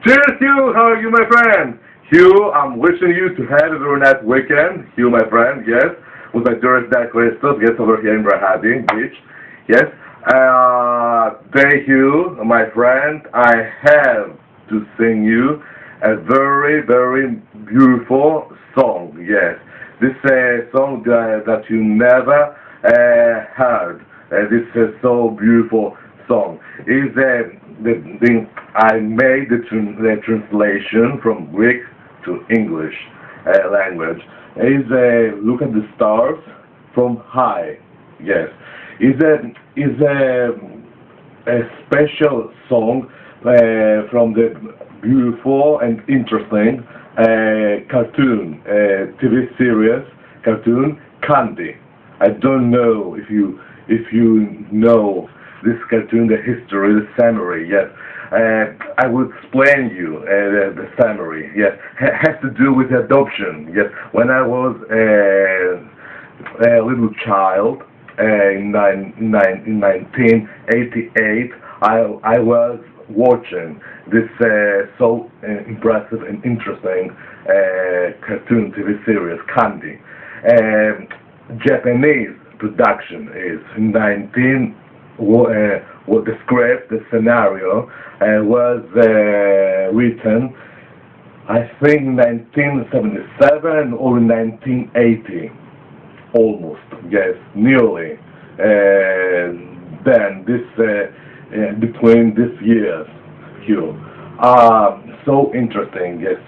Cheers, Hugh! How are you, my friend? Hugh, I'm wishing you to have a very nice weekend. Hugh, my friend, yes. With my tourist dad, Christos, yes, over here in Brahadi Beach. Yes. Today, Hugh, my friend, I have to sing you a very, very beautiful song. Yes. This song that you never heard. This so beautiful song is I made the translation from Greek to English language. Is look at the stars from high. Yes, is a special song from the beautiful and interesting cartoon TV series cartoon Candy. I don't know if you know this cartoon, the history, the summary. Yes, I will explain you the summary. Yes, has to do with adoption. Yes, when I was a little child in 1988, I was watching this so impressive and interesting cartoon TV series, Candy. Japanese production is 19. What the script, the scenario was written, I think, 1977 or 1980, almost. Yes, nearly. Then this between these years, Hugh. So interesting. Yes,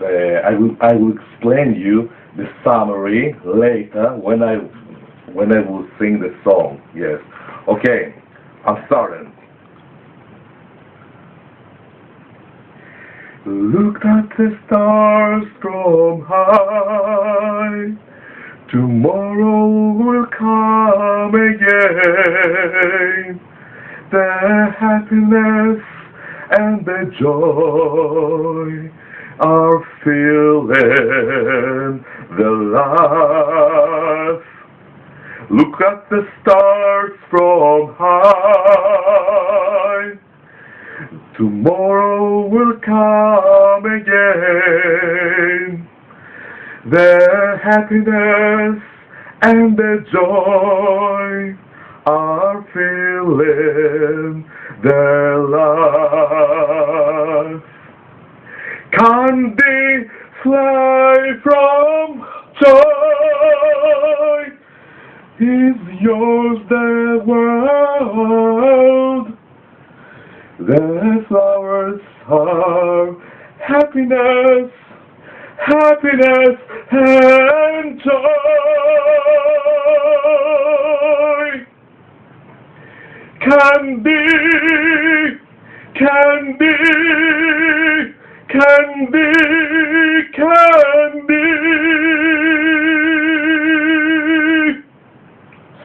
I will explain you the summary later when I will sing the song. Yes. Okay. I'm starting. Look at the stars from high. Tomorrow will come again. The happiness and the joy are filling the life. Look at the stars from high. Tomorrow will come again. The happiness and the joy are filling their life. Candy fly from joy. Is yours the world? The flowers are happiness, happiness and joy. Candy, candy, candy, candy.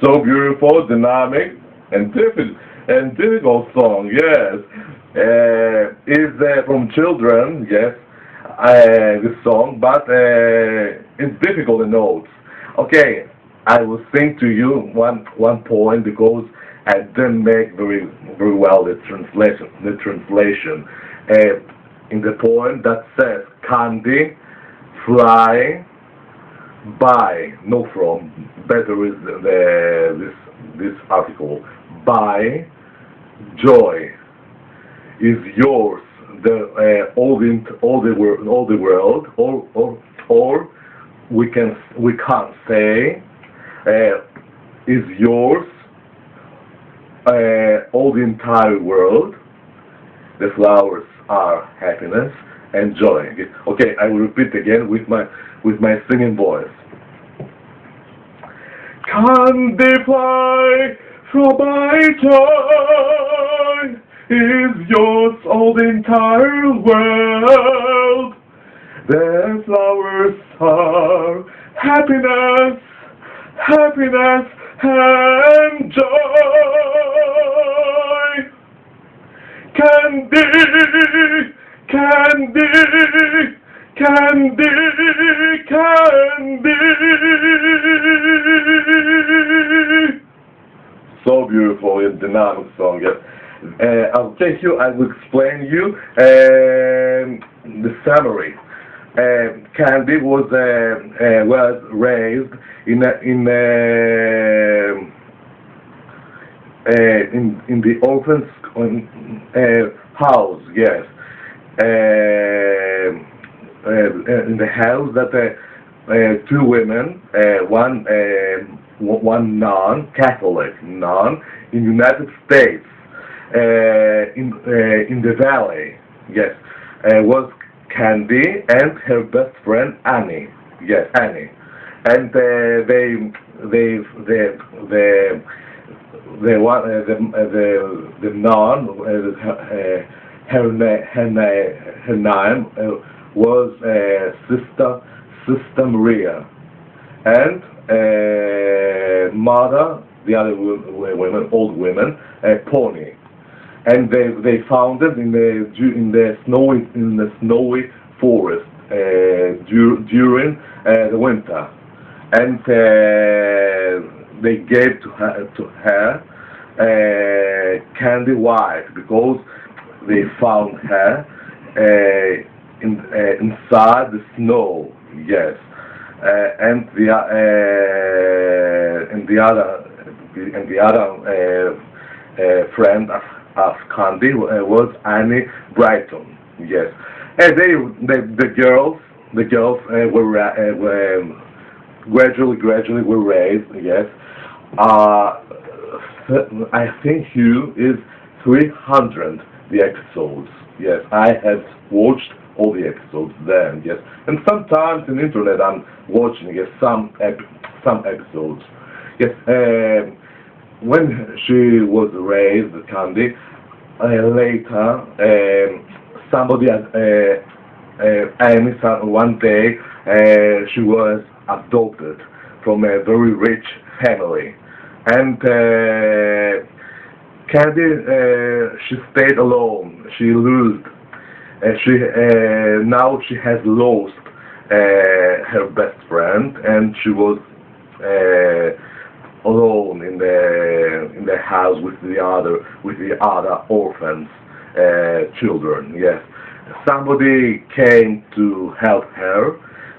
So beautiful, dynamic, and difficult song. Yes, is from children. Yes, this song, but it's difficult in notes. Okay, I will sing to you one point because I didn't make very well the translation. In the poem that says candy, fly, by, no from, better is this article. By joy is yours all the world, or we can say is yours all the entire world. The flowers are happiness and joy. Okay, I will repeat again with my singing voice. Candy fly from my joy is yours all the entire world. The flowers are happiness, happiness and joy. Candy, candy, candy, candy. So beautiful and dynamic song, yes. I'll take you, I will explain you the summary. Candy was raised in the orphan's house, yes, in the house that two women, one non-Catholic nun in United States, in the valley, yes, was Candy and her best friend Annie, yes, Annie, and the nun, her name was Sister Maria, and mother, the other women, old women, Pony, and they found it in the snowy forest during the winter, and they gave to her Candy White because they found her inside the snow, yes, and the other friend of Candy was Annie Brighton, yes, and the girls were gradually were raised, yes. I think HUGH is 300 the episodes. Yes, I have watched all the episodes then. Yes, and sometimes on the internet I'm watching some episodes. Yes, when she was raised, Candy, later somebody Amy, one day she was adopted from a very rich family, and Candy, she stayed alone. She lost. Now she has lost her best friend, and she was alone in the house with the other orphans children. Yes, somebody came to help her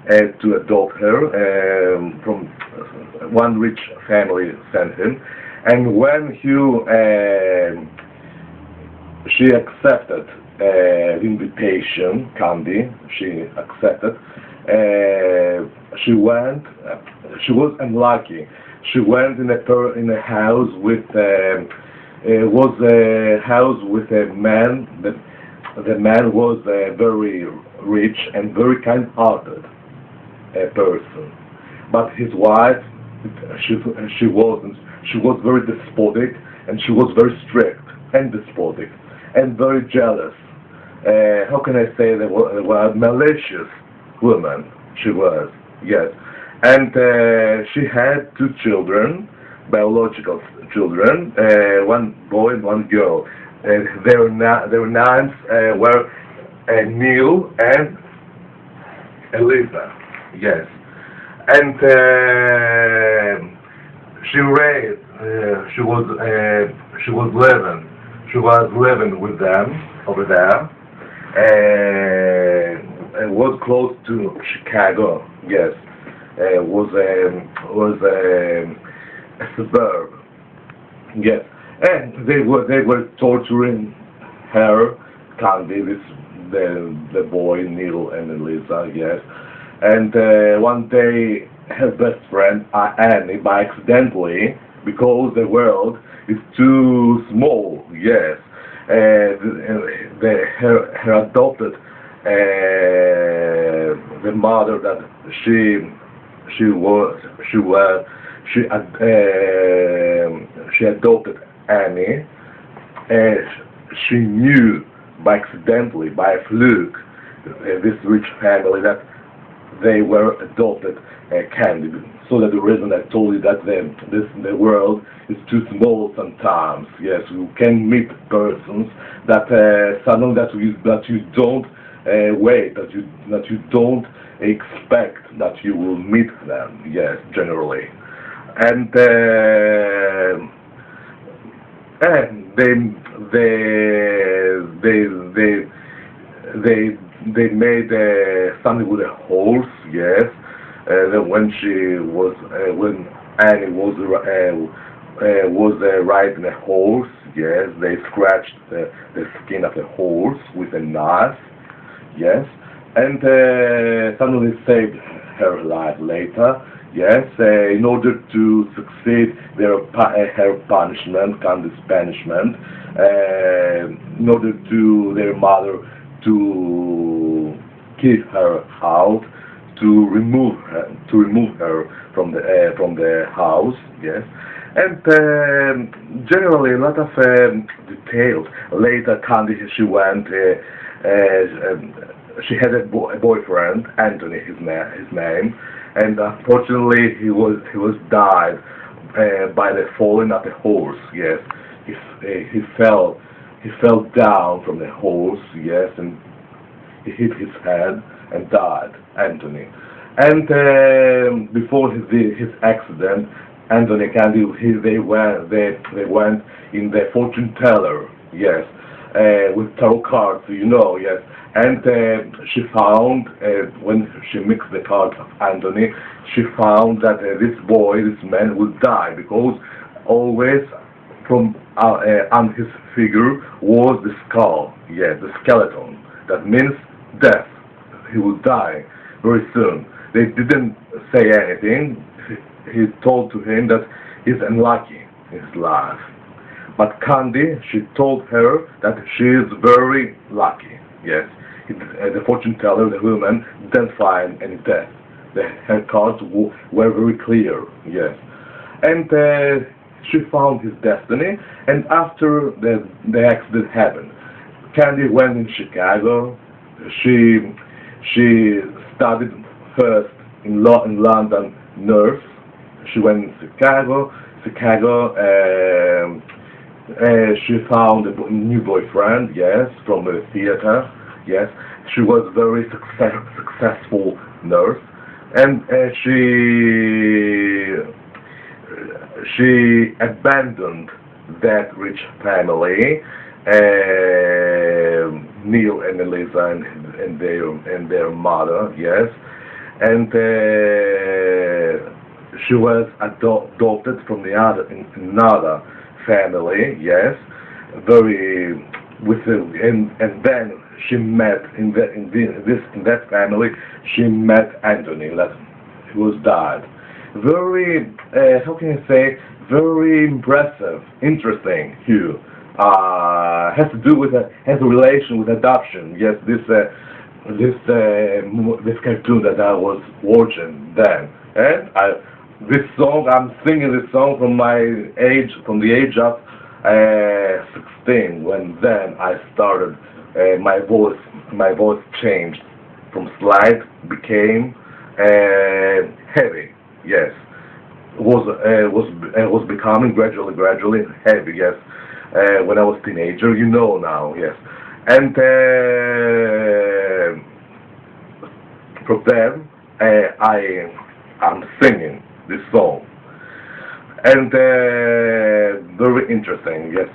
and to adopt her from one rich family sent him, and when she accepted the invitation, Candy, she accepted. She went. She was unlucky. She went in a house with was a house with a man. The man was very rich and very kind-hearted person, but his wife, she wasn't. She was very despotic, and she was very strict and despotic and very jealous. How can I say the word malicious woman? She was, yes, and she had two children, biological children, one boy and one girl. Their names were Neil and Eliza. Yes, and she raised. She was living with them over there. It was close to Chicago. Yes, was a suburb. Yes, and they were torturing her, Candy, the boy Neil and Eliza. Yes, and one day her best friend Annie, by accidentally, because the world is too small. Yes, her adopted the mother that she adopted Annie. She knew by accidentally, by a fluke, this rich family that they were adopted Candy. So that the reason I told you that the world is too small sometimes. Yes, you can meet persons that someone that you don't wait, that you don't expect that you will meet them. Yes, generally, and they made something with a horse, yes. Then when Annie was riding a horse, yes, they scratched the skin of the horse with a knife, yes, and suddenly saved her life later, yes, in order to succeed her punishment, Candy's punishment, in order to their mother to kick her out, to remove her from the house, yes, and generally a lot of details. Later, Candy, she had a boyfriend, Anthony, his name, and unfortunately he was died by the falling of the horse. Yes, he fell down from the horse. Yes, and he hit his head and died, Anthony. And before his accident, Anthony Candy, they went in the fortune teller, yes, with tarot cards, yes. And she found, when she mixed the cards of Anthony, she found that this man would die, because always on his figure was the skull, yes, the skeleton. That means death. He will die very soon. They didn't say anything. He told to him that he's unlucky in his life. But Candy, she told her that she is very lucky. Yes, the fortune teller, the woman, didn't find any death. Her cards were very clear. Yes, and she found his destiny. And after the accident happened, Candy went in Chicago. She studied first in London nurse. She went in Chicago. She found a new boyfriend. Yes, from the theater. Yes, she was very successful nurse, and she abandoned that rich family. Neil and Eliza and their mother, yes, and she was adopted from another family, yes, and then she met in that family. She met Anthony, who was died. Very, how can I say? Very impressive, interesting, Hugh. Has a relation with adoption. Yes, this cartoon that I was watching then, and I'm singing this song from the age of 16. When then I started, my voice changed from slight became heavy. Yes, was becoming gradually heavy. Yes. When I was a teenager, now, yes. And from then, I'm singing this song. And very interesting, yes,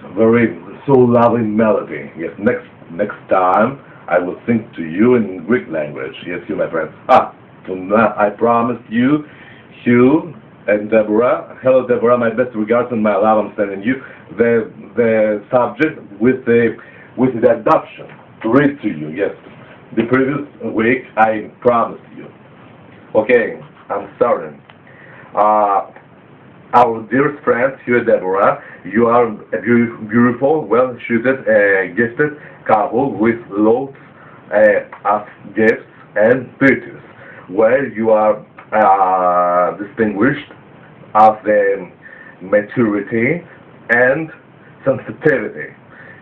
so lovely melody. Yes, next time I will sing to you in Greek language. Yes, you, my friends. Tonight I promised you, Hugh and Deborah. Hello, Deborah. My best regards and my love. I'm sending you the subject with the adoption to read to you. Yes, the previous week I promised you. Okay, I'm starting. Our dearest friend, Hugh and Deborah, you are a beautiful, well-suited, gifted couple with lots of gifts and virtues, where you are distinguished of the maturity and sensitivity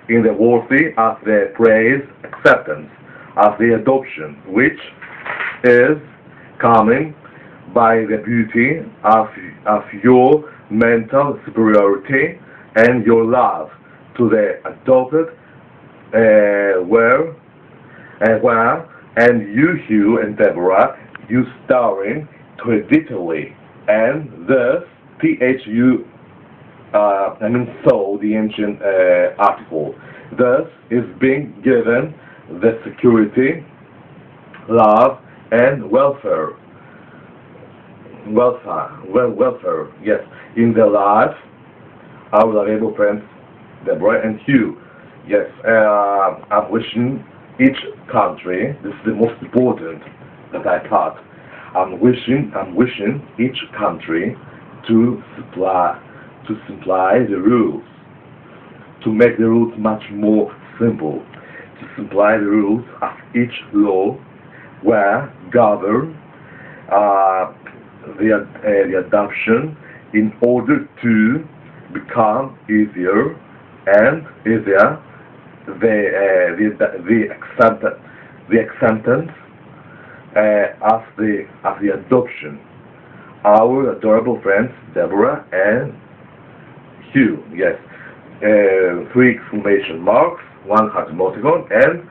in the worthy of the praise, acceptance of the adoption, which is coming by the beauty of your mental superiority and your love to the adopted, where and you, Hugh and Deborah, you starring digitally, and thus so the ancient article, thus is being given the security, love, and welfare, yes, in their life, our lovable friends, Deborah and Hugh. Yes, I'm wishing each country, this is the most important that I thought, I'm wishing each country to simplify the rules, to make the rules much more simple, to simplify the rules of each law where govern the adoption in order to become easier the acceptance of the adoption. Our adorable friends Deborah and Hugh, yes, 3 exclamation marks, 1 heart emoticon, and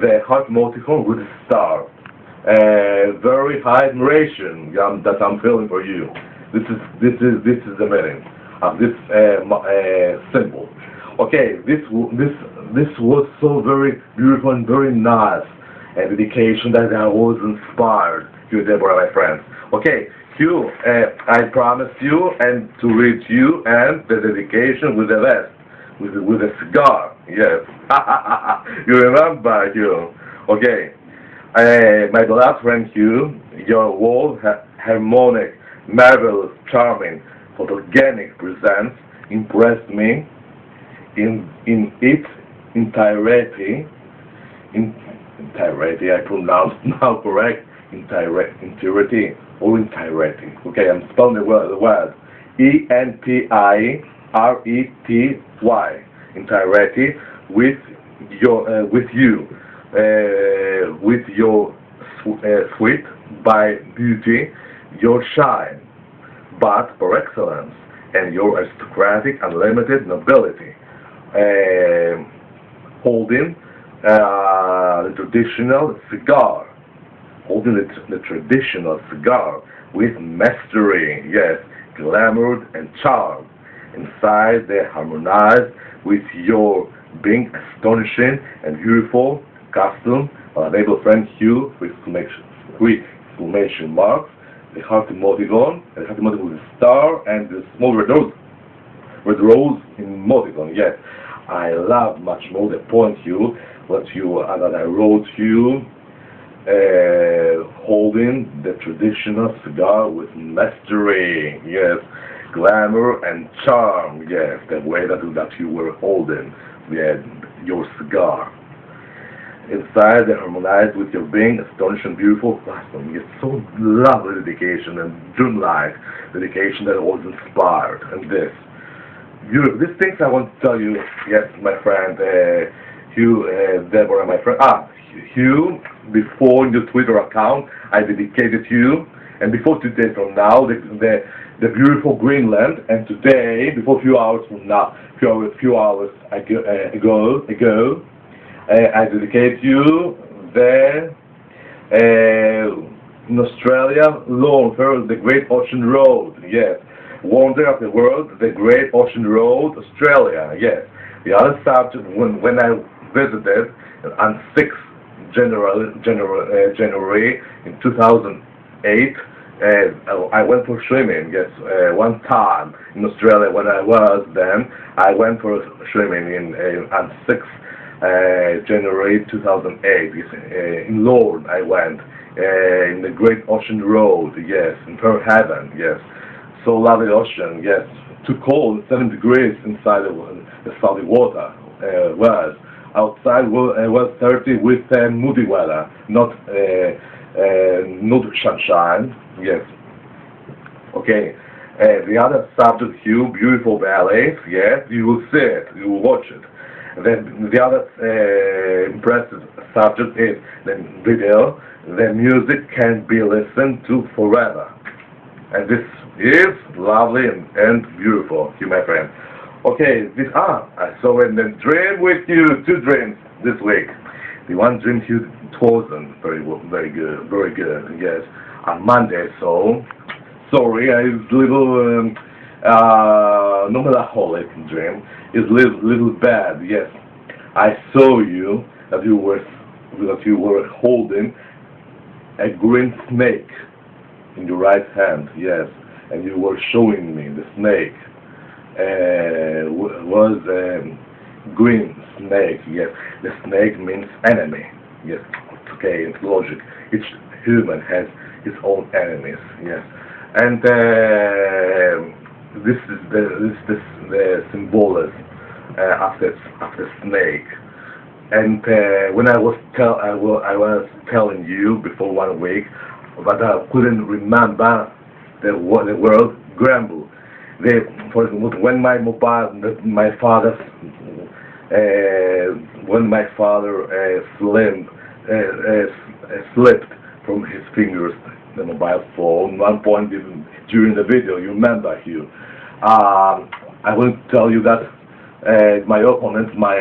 the heart emoticon with a star. Very high admiration that I'm feeling for you. This is the meaning of this symbol. Okay, this was so very beautiful and very nice, a dedication that I was inspired. You, Deborah, my friends. Okay, Hugh, I promise you and to read you and the dedication with the rest, with a cigar. Yes, you remember, Hugh? Okay. My beloved friend Hugh, your world harmonic, marvelous, charming, photogenic presence impressed me in its entirety. Entirety, I pronounce now correct. Entirety or entirety. Okay, I'm spelling the word. Entirety. Entirety with you. With your sweet by beauty, your shine, but for excellence, and your aristocratic unlimited nobility, holding the traditional cigar, with mastery, yes, glamour and charm, inside they harmonize with your being astonishing and beautiful costume, our able friend Hugh, with 3 exclamation marks, the heart emoticon, and the heart emoticon with a star, and the small red rose emoticon. Yes, I love much more the point Hugh, that I wrote you, holding the traditional cigar with mastery. Yes, glamour and charm. Yes, the way that you were holding your cigar. Inside they harmonize with your being, astonishing, beautiful costume. It's so lovely dedication and dreamlike dedication that was inspired. And these things I want to tell you, yes, my friend Hugh, Deborah, my friend. Hugh, before your Twitter account, I dedicated you, and before today from now, the beautiful Greenland, and today, before a few hours from now, few hours ago, I dedicate you in Australia, Lone the Great Ocean Road, yes. Wonder of the world, the Great Ocean Road, Australia, yes. The other subject, when I visited on 6th January in 2008, I went for swimming, yes, one time in Australia when I was then, I went for swimming on 6th January 2008, in Lord I went, in the Great Ocean Road, yes, in Pearl Haven, yes, so lovely ocean, yes, too cold, 7 degrees inside the salty water, was. Outside was 30 with moody weather, not sunshine. Yes. Okay. The other subject, Hugh, beautiful ballets. Yes, you will see it. You will watch it. Then the other impressive subject is the video. The music can be listened to forever, and this is lovely and beautiful, you my friend. Okay, I saw in the dream with you 2 dreams this week. The one dream you wasn't very good, yes. On Monday, so sorry, I was a little no melancholic dream. It's little bad, yes. I saw you that you were that you were holding a green snake in your right hand, yes, and you were showing me the snake was a green snake, yes. The snake means enemy, yes. It's okay, it's logic. Each human has his own enemies, yes. And this is the symbolism of the snake. And when I was telling you before 1 week, but I couldn't remember the word grumble. For example, when my father slipped from his fingers the mobile phone. One point even during the video, you remember, Hugh. I will tell you that my opponents, my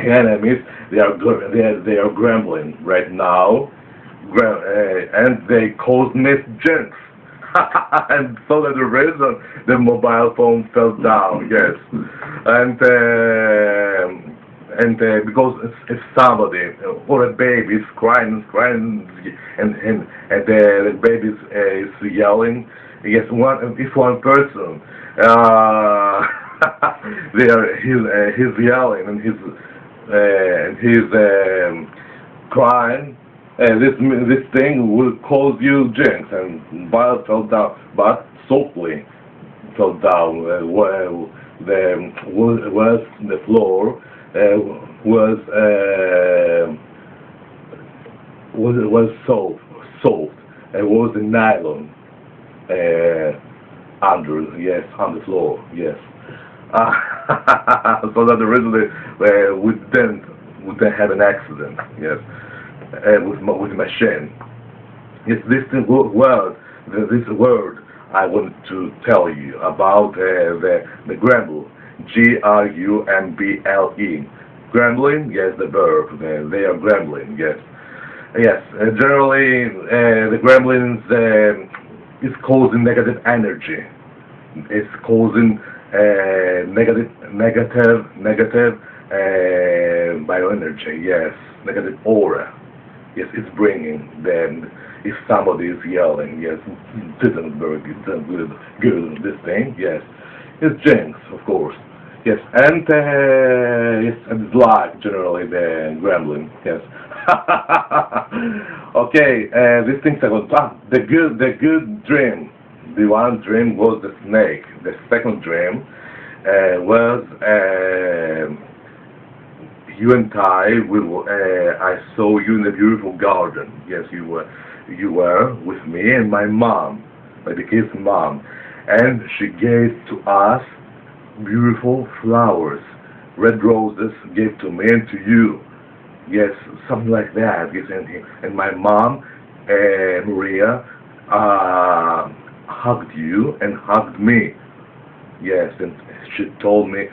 enemies, they are grumbling right now, and they cause me jinx. And so that's the reason the mobile phone fell down, yes. And because if somebody or a baby is crying, and the baby is yelling, yes, if one person he's yelling and he's crying, this thing will cause you jinx, and Bill fell down, but softly fell down. The floor was soft. It was the nylon on the floor, yes. So that the reason we didn't have an accident, yes. With the machine. It's this word I want to tell you about the grumble, Grumble. Grumbling, yes, the verb. They are grumbling, yes. Yes, generally the grumbling is causing negative energy. It's causing negative bioenergy, yes, negative aura. Yes, it's bringing then if somebody is yelling, yes, it isn't very good this thing, yes. It's jinx, of course. Yes, and yes, and it's like generally the grumbling, yes. Okay, these things are going the good dream. The one dream was the snake. The second dream was you and I saw you in a beautiful garden. Yes, you were with me and my mom, my kid's mom, and she gave to us beautiful flowers. Red roses gave to me and to you. Yes, something like that. Yes, and my mom, Maria, hugged you and hugged me. Yes, and she told me,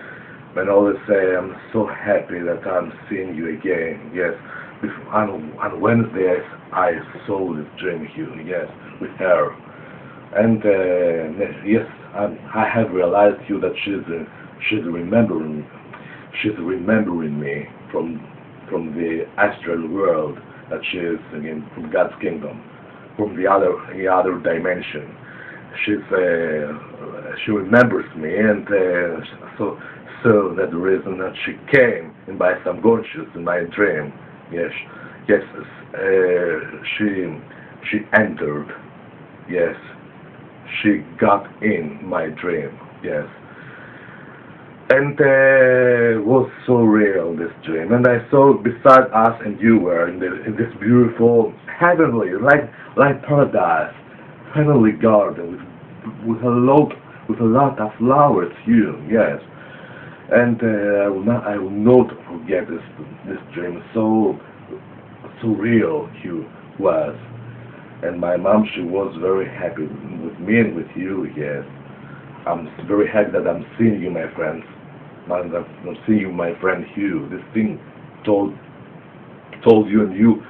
and always say, I'm so happy that I'm seeing you again. Yes, on Wednesday I saw this dream here, yes, with her. And yes, I have realized you that she's remembering me from the astral world, that she is again from God's kingdom, from the other dimension. She remembers me, and so that's the reason that she came in my subconscious in my dream. Yes, she entered. Yes, she got in my dream. Yes, and it was so real, this dream. And I saw beside us, and you were in this beautiful heavenly, like paradise, heavenly garden with a lot of flowers. Yes. And I will not forget this dream. So real Hugh was, and my mom, she was very happy with me and with you. Yes, I'm very happy that I'm seeing you, my friends. I'm seeing you, my friend Hugh. This thing told you, and you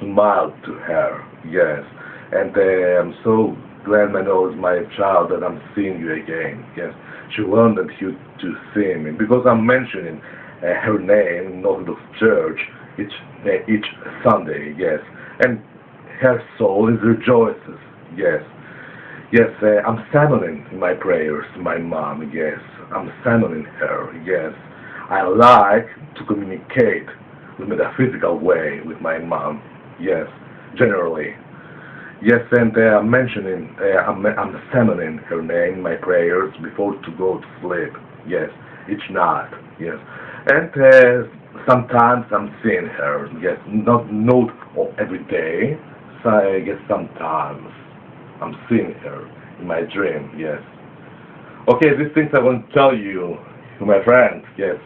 smiled to her. Yes, and I'm so glad, my child, that I'm seeing you again. Yes, she wanted you to see me because I'm mentioning her name in Orthodox Church. each Sunday, yes. And her soul is rejoices, yes. Yes, I'm summoning in my prayers my mom, yes. I'm summoning her, yes. I like to communicate in a metaphysical way with my mom, yes, generally. Yes, and I'm mentioning, I'm summoning her name in my prayers before to go to sleep, yes, each night, yes. And sometimes I'm seeing her, yes, not every day, so I guess sometimes I'm seeing her in my dream, yes. Okay, these things I want to tell you, my friend, yes.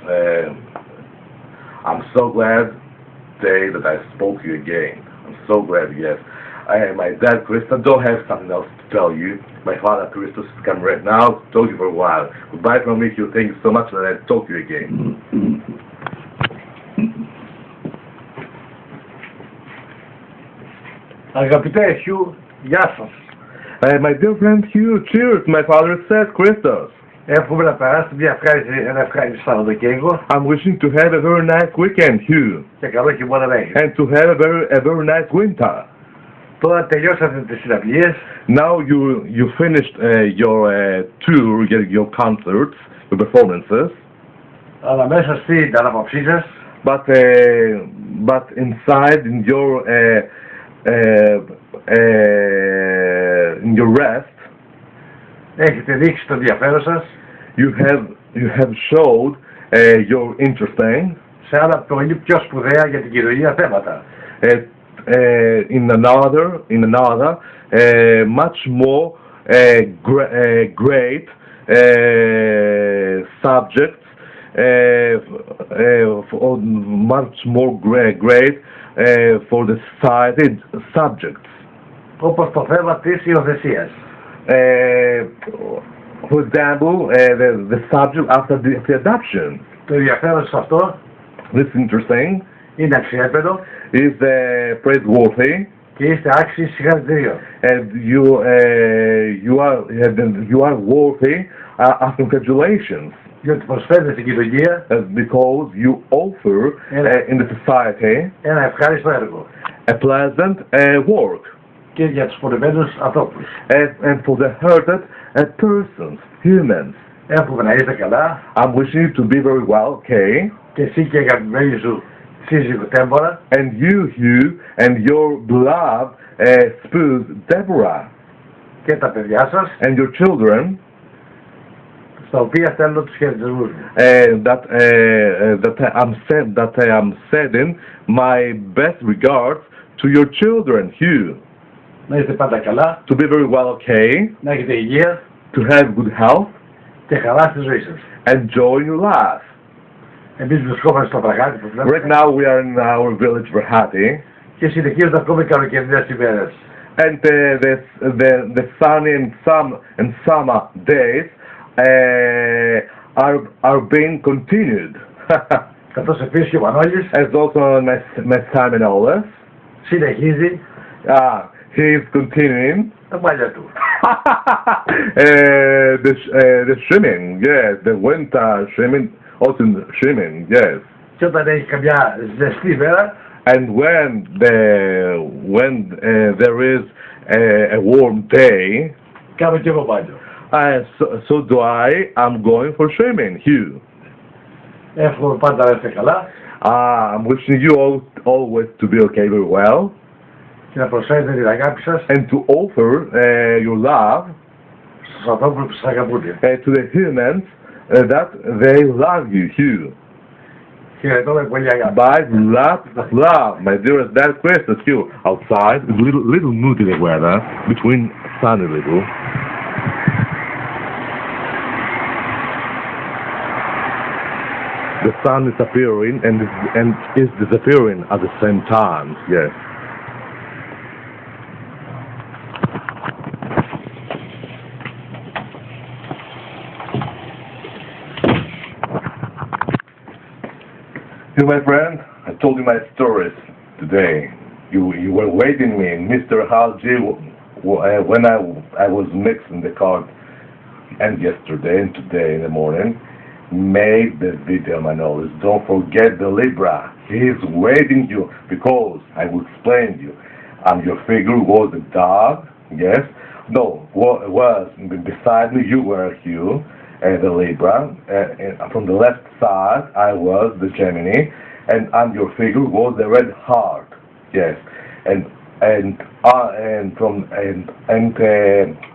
I'm so glad today that I spoke to you again. I'm so glad, yes. My dad, Krista, don't have something else to tell you. My father, Christos, is coming right now. Talk to you for a while. Goodbye from me, Hugh. Thank you so much, and I'll talk to you again. Αγαπητέ Hugh, γεια σας. My dear friend Hugh, cheers, my father says, Christos. Εύχομαι να περάσετε ένα ευχάριστο Σαββατοκύριακο. I'm wishing to have a very nice weekend, Hugh. Και καλό χειμώνα να έχετε. And to have a very nice winter. Τώρα τελειώσατε τις συναυλίες. Now you finished your tour, your concerts, your performances. Αλλά μέσα στην αναπαυσή σας. But inside in your rest, έχετε δείξει το ενδιαφέρον σας. You have showed your interesting σε άλλα πολύ πιο σπουδαία για την κοινωνία θέματα. In another much more great subjects, much more great for the society subjects. Όπως το θέμα της υιοθεσίας. For example, the subject after the adoption. Το ενδιαφέρον σε αυτό This is interesting. είναι αξιέπαινο. Is praiseworthy. Και είστε άξιοι συγχαρητηρίων. And you are worthy of congratulations. Διότι προσφέρετε στην κοινωνία because you offer in the society ένα ευχάριστο έργο. A pleasant work. Και για τους πονεμένους ανθρώπους. And for the hurted persons, humans. Εύχομαι να είστε καλά. I'm wishing you to be very well, okay? Και εσύ και η αγαπημένη σου σύζυγο Τέμπορα. And you and your beloved spouse Deborah. Και τα παιδιά σας. And your children. Στα οποία στέλνω τους χαιρετισμούς μου. That I am sending my best regards to your children, Hugh. Να είστε πάντα καλά. To be very well, okay? Να έχετε υγεία. To have good health. Και χαρά στη ζωή σας. Enjoy your life. Εμείς βρισκόμαστε στο Βραχάτι που βλέπετε. Right now we are in our village Vrahati. Και συνεχίζονται ακόμη καλοκαιρινές ημέρες. And the sunny and summer days are being continued. Καθώς επίσης και ο Μανώλης As also my son Manolis. συνεχίζει He is continuing τα μάλια του. The swimming, yes, the winter swimming, autumn swimming, yes. Και όταν έχει καμιά ζεστή μέρα, And when there is a warm day, κάνω και εγώ μπάνιο. so do I. I'm going for swimming, Hugh. Εύχομαι πάντα να είστε καλά. I'm wishing you always to be okay, very well. Και να προσφέρετε την αγάπη σας and to offer your love στους ανθρώπους που σας αγαπούν. To the humans that they love you, Hugh. Χαιρετώ με πολύ αγάπη. By lots of love, my dearest dad, Christos, Hugh. Outside, it's little moody the weather, between sunny little. The sun is appearing and is disappearing at the same time, yes. You, my friend, I told you my stories today. You were waiting me, Mr. HUGH, when I was mixing the card, and yesterday and today in the morning, made the video, Manolis. Don't forget the Libra. He's waiting you because I will explain you. Your figure was a dog, yes? No, was beside me you were Hugh, the Libra, and from the left side I was the Gemini, and your figure was the red heart, yes, and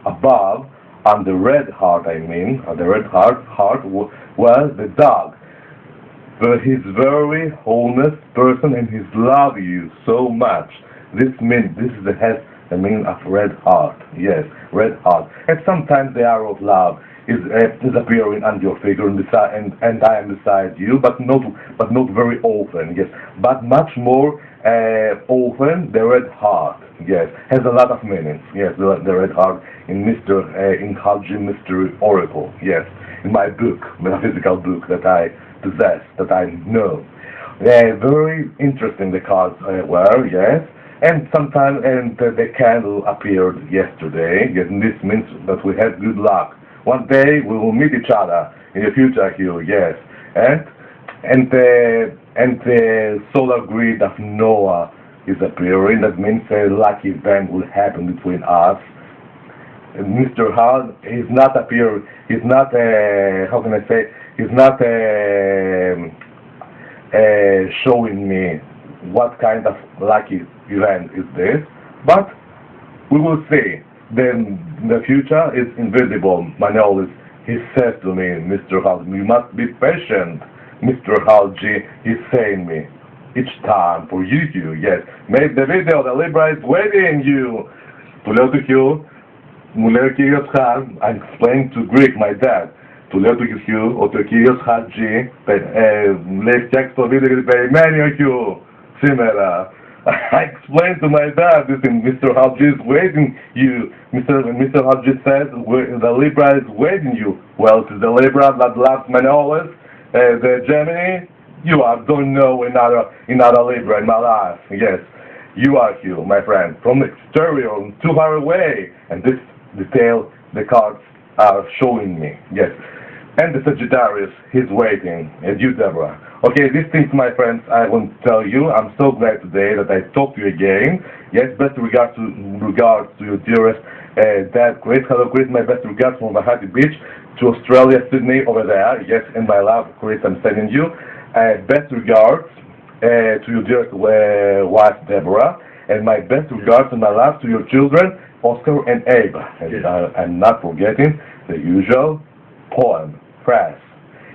above on the red heart, on the red heart was the dog. But he's very honest person and he's love you so much. This has the meaning of red heart. Yes, red heart. And sometimes the arrow of love is appearing on your figure and I am beside you, but not very often. Yes, but much more often the red heart. Yes, has a lot of meanings. Yes, the red heart in in HUGH Mystery Oracle. Yes, in my book, metaphysical book that I possess, that I know. Very interesting the cards were, yes. And sometimes, the candle appeared yesterday. Yes, and this means that we have good luck. One day we will meet each other in the future, Hugh. Yes, and the solar grid of Noah is appearing. That means a lucky event will happen between us. And Mr. Hall is not appearing. He's not. How can I say? He's not showing me what kind of lucky event is this, but we will see. Then the future is invisible. My knowledge, he says to me, Mr. Hall, you must be patient. Mr. Hall G, he's saying me each time for you, yes. Make the video, the Libra is waiting you. I explained to Greek, my dad. Του λέω του Hugh ότι ο κύριος Χατζή λέει φτιάξει το βίντεο γιατί περιμένει ο Hugh σήμερα. I explained to my dad this thing. Mr. HUGH is waiting you. Mr. HUGH says the Libra is waiting you. Well, it is the Libra that loves Manolis, the Gemini. You don't know another Libra in my life. Yes, you are Hugh, my friend, from the exterior, too far away. And this detail the cards are showing me. Yes. And the Sagittarius, he's waiting, and you, Deborah. Okay, these things, my friends, I want to tell you. I'm so glad today that I talked to you again. Yes, best regards to your dearest dad, Chris. Hello, Chris. My best regards from Bahati Beach to Australia, Sydney, over there. Yes, and my love, Chris, I'm sending you. Best regards to your dearest wife, Deborah. And my best regards and my love to your children, Oscar and Abe. And I'm not forgetting the usual poem. Press.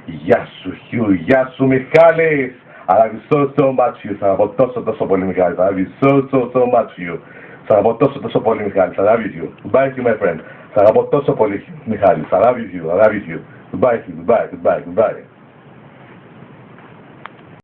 Γεια σου, Hugh. Γεια σου, Michalis. I love you so much, Hugh. Σ' αγαπώ τόσο πολύ, Michalis. I love you so much, Hugh. Σ' αγαπώ τόσο πολύ, Michalis. I love you, Hugh. Goodbye, Hugh, my friend. Σ' αγαπώ τόσο πολύ, Michalis. I love you, Hugh. I love you, Hugh. Goodbye, Hugh. Goodbye.